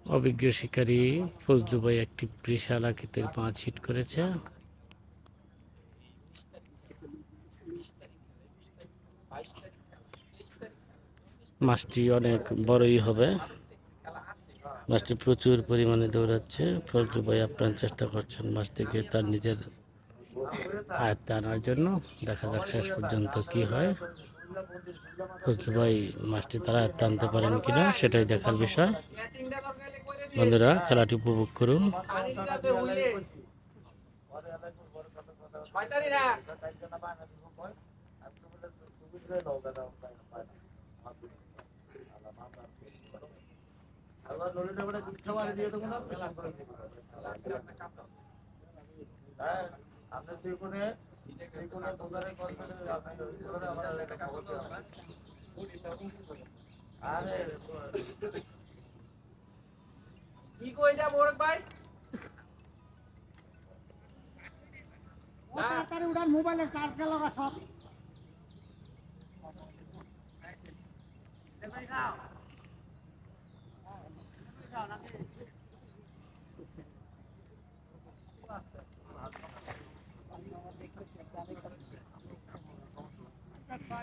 অভিজ্ঞ শিকারী ফজলু ভাই একটি বিশাল আকৃতির মাছ হিট করেছে। মাছটি অনেক বড়ই হবে। মাছটি প্রচুর পরিমাণে দৌড়াচ্ছে। ফজলু ভাই আপ্রাণ চেষ্টা করছেন মাছটিকে তার নিজের আয়ত্তে আনার জন্য। দেখা যাক শেষ পর্যন্ত কি হয়। ফজলু ভাই মাছটি তারা আয়ত্তে আনতে পারেন কিনা সেটাই দেখার বিষয়। বন্ধুরা, খেলাটি উপভোগ করুন। কি কই যা মোরক ভাই তাড়াতাড়ি উড়ান মোবাইলের চার্জ গেল সব ভাই যাও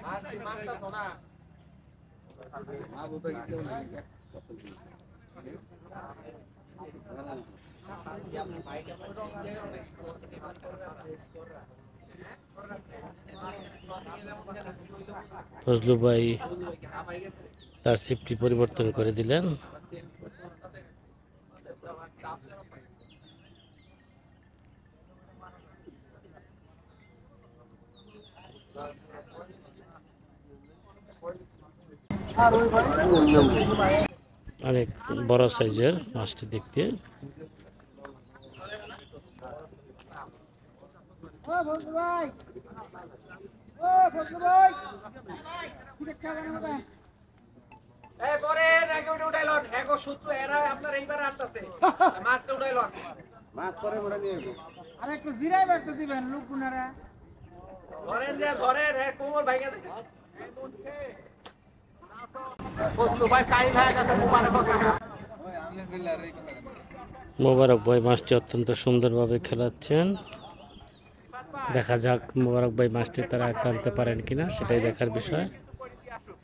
মাছটি মারতা সোনা আবু ভাই কেউ নাই ফজলু ভাই তার ছিপটি পরিবর্তন করে দিলেন। অনেক বড় সাইজের মাছটি দেখতে। মোবারক ভাই মাছটি অত্যন্ত সুন্দরভাবে খেলাচ্ছেন। দেখা যাক মোবারক ভাই মাছটি তারা আনতে পারেন কিনা সেটাই দেখার বিষয়।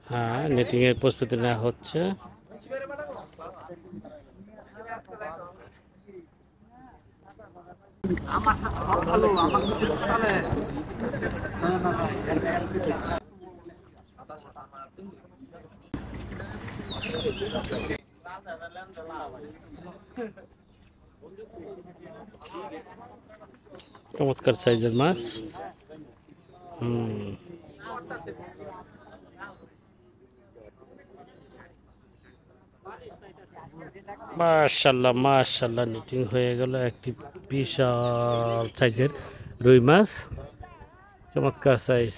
হ্যাঁ, নেটিং এর প্রস্তুতি নেওয়া হচ্ছে। চমৎকার সাইজের মাছ। মাশাআল্লাহ মাশাআল্লাহ, নেটিং হয়ে গেল একটি বিশাল সাইজের রুই মাছ। চমৎকার সাইজ।